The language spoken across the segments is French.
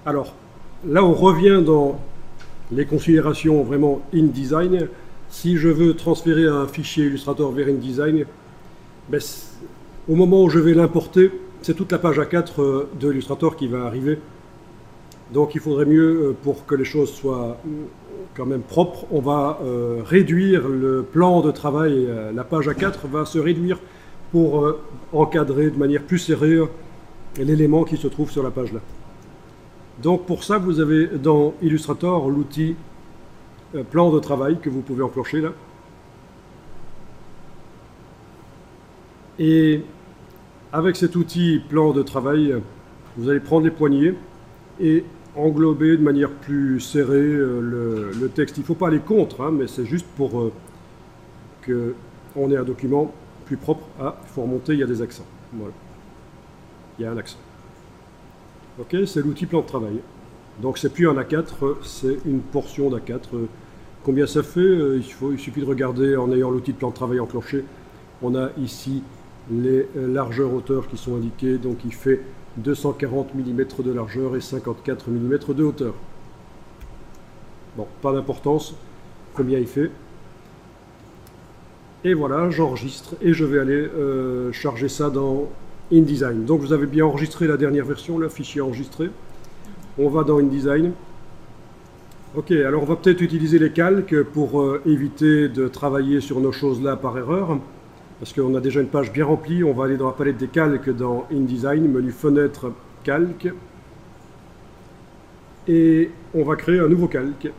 Alors, là, on revient dans les considérations vraiment InDesign. Si je veux transférer un fichier Illustrator vers InDesign, ben, au moment où je vais l'importer, c'est toute la page A4 de Illustrator qui va arriver. Donc il faudrait mieux, pour que les choses soient quand même propres, on va réduire le plan de travail. La page A4 va se réduire pour encadrer de manière plus serrée l'élément qui se trouve sur la page là. Donc pour ça, vous avez dans Illustrator l'outil plan de travail que vous pouvez enclencher là. Et avec cet outil plan de travail, vous allez prendre les poignées et englober de manière plus serrée le texte. Il ne faut pas aller contre, hein, mais c'est juste pour qu'on ait un document plus propre. Ah, il faut remonter, il y a des accents. Voilà. Il y a un accent. Ok, c'est l'outil plan de travail. Donc c'est plus un A4, c'est une portion d'A4. Combien ça fait? Il suffit de regarder en ayant l'outil de plan de travail enclenché. On a ici les largeurs hauteur qui sont indiquées, donc il fait 240 mm de largeur et 54 mm de hauteur. Bon, pas d'importance, combien il fait. Et voilà, j'enregistre et je vais aller charger ça dans InDesign. Donc vous avez bien enregistré la dernière version, le fichier enregistré. On va dans InDesign. Ok, alors on va peut-être utiliser les calques pour éviter de travailler sur nos choses là par erreur. Parce qu'on a déjà une page bien remplie, on va aller dans la palette des calques dans InDesign, menu fenêtre, calque. Et on va créer un nouveau calque.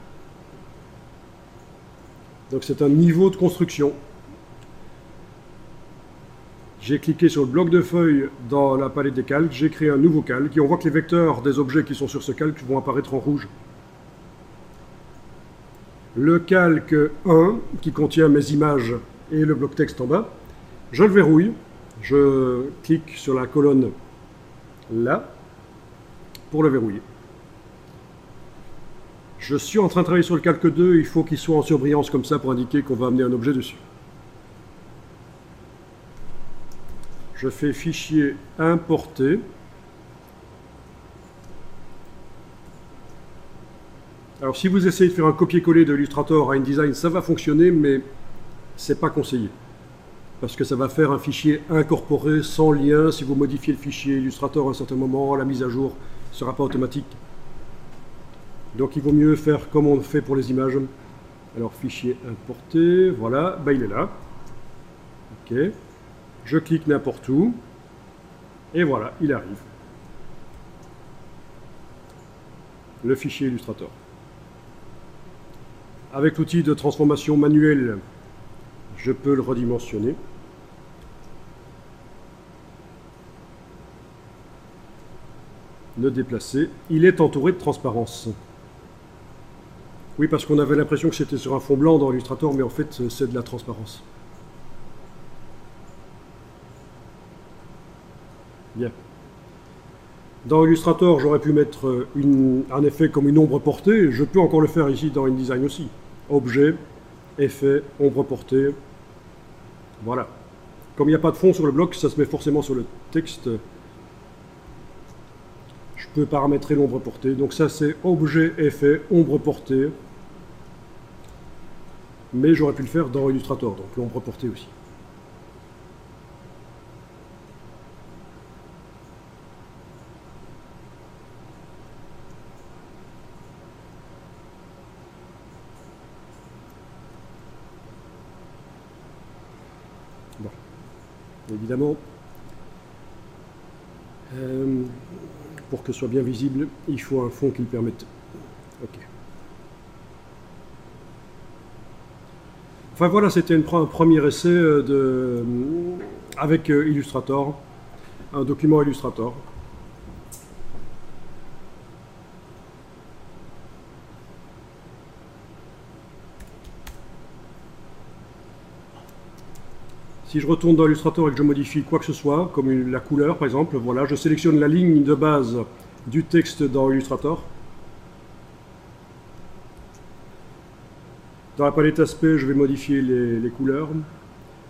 Donc c'est un niveau de construction. J'ai cliqué sur le bloc de feuilles dans la palette des calques, j'ai créé un nouveau calque et on voit que les vecteurs des objets qui sont sur ce calque vont apparaître en rouge. Le calque 1, qui contient mes images et le bloc texte en bas, je le verrouille, je clique sur la colonne là pour le verrouiller. Je suis en train de travailler sur le calque 2, il faut qu'il soit en surbrillance comme ça pour indiquer qu'on va amener un objet dessus. Je fais fichier importer. Alors si vous essayez de faire un copier-coller de Illustrator à InDesign, ça va fonctionner, mais c'est pas conseillé. Parce que ça va faire un fichier incorporé sans lien. Si vous modifiez le fichier Illustrator à un certain moment, la mise à jour ne sera pas automatique. Donc il vaut mieux faire comme on fait pour les images. Alors fichier importé, voilà, ben, il est là. Ok. Je clique n'importe où. Et voilà, il arrive. Le fichier Illustrator. Avec l'outil de transformation manuelle, je peux le redimensionner. Le déplacer. Il est entouré de transparence. Oui, parce qu'on avait l'impression que c'était sur un fond blanc dans Illustrator, mais en fait, c'est de la transparence. Bien. Dans Illustrator, j'aurais pu mettre un effet comme une ombre portée. Je peux encore le faire ici dans InDesign aussi. Objet, effet, ombre portée. Voilà. Comme il n'y a pas de fond sur le bloc, ça se met forcément sur le texte. Je peux paramétrer l'ombre portée. Donc ça, c'est objet, effet, ombre portée. Mais j'aurais pu le faire dans Illustrator, donc l'ombre portée aussi. Bon. Évidemment, pour que ce soit bien visible, il faut un fond qui le permette. Ok. Enfin voilà, c'était un premier essai avec Illustrator, un document Illustrator. Si je retourne dans Illustrator et que je modifie quoi que ce soit, comme la couleur par exemple, voilà, je sélectionne la ligne de base du texte dans Illustrator. Dans la palette aspect, je vais modifier les couleurs.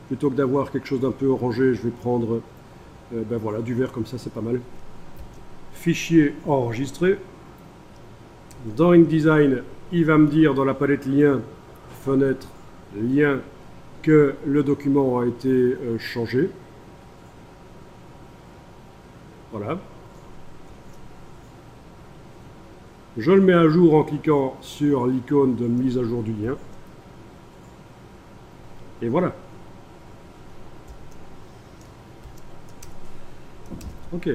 Plutôt que d'avoir quelque chose d'un peu orangé, je vais prendre ben voilà, du vert comme ça, c'est pas mal. Fichier enregistré. Dans InDesign, il va me dire dans la palette lien, fenêtre, lien, que le document a été changé. Voilà. Je le mets à jour en cliquant sur l'icône de mise à jour du lien. Et voilà. OK.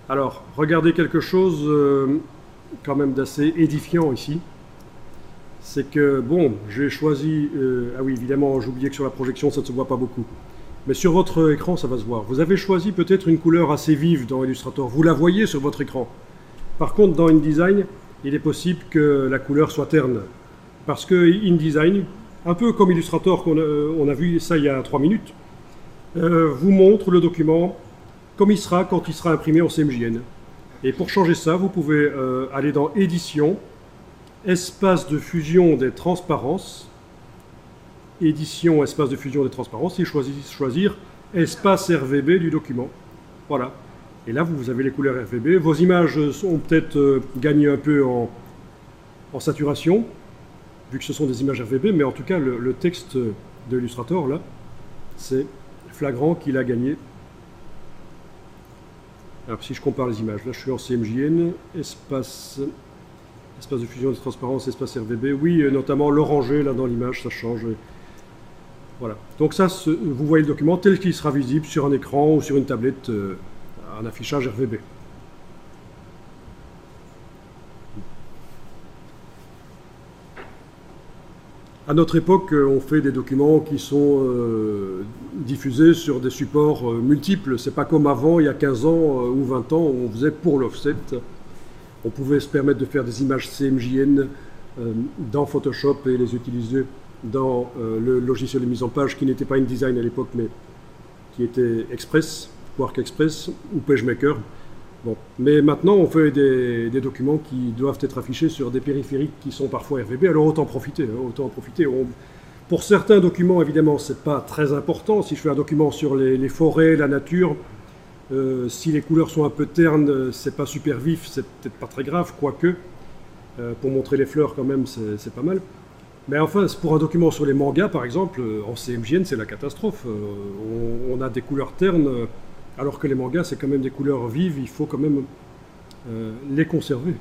Alors, regardez quelque chose quand même d'assez édifiant ici. C'est que, bon, j'ai choisi... ah oui, évidemment, j'oubliais que sur la projection, ça ne se voit pas beaucoup. Mais sur votre écran, ça va se voir. Vous avez choisi peut-être une couleur assez vive dans Illustrator. Vous la voyez sur votre écran. Par contre, dans InDesign, il est possible que la couleur soit terne. Parce que InDesign, un peu comme Illustrator, on a vu ça il y a 3 minutes, vous montre le document comme il sera quand il sera imprimé en CMJN. Et pour changer ça, vous pouvez aller dans Édition, Espace de fusion des transparences, Édition, Espace de fusion des transparences, et choisir Espace RVB du document. Voilà. Et là, vous avez les couleurs RVB. Vos images ont peut-être gagné un peu en saturation, vu que ce sont des images RVB, mais en tout cas, le texte de Illustrator, là, c'est flagrant qu'il a gagné. Alors, si je compare les images, là, je suis en CMJN, espace de fusion de transparence, espace RVB. Oui, notamment l'orangé, là, dans l'image, ça change. Voilà. Donc ça, vous voyez le document tel qu'il sera visible sur un écran ou sur une tablette, un affichage RVB. À notre époque, on fait des documents qui sont diffusés sur des supports multiples. C'est pas comme avant, il y a 15 ans ou 20 ans, on faisait pour l'offset. On pouvait se permettre de faire des images CMJN dans Photoshop et les utiliser dans le logiciel de mise en page qui n'était pas InDesign à l'époque, mais qui était Express, Quark Express ou PageMaker. Bon. Mais maintenant, on fait des documents qui doivent être affichés sur des périphériques qui sont parfois RVB, alors autant en profiter. Pour certains documents, évidemment, c'est pas très important. Si je fais un document sur les forêts, la nature, si les couleurs sont un peu ternes, c'est pas super vif, c'est peut-être pas très grave, quoique, pour montrer les fleurs quand même, c'est pas mal. Mais enfin, pour un document sur les mangas, par exemple, en CMJN, c'est la catastrophe. On a des couleurs ternes, alors que les mangas, c'est quand même des couleurs vives, il faut quand même les conserver.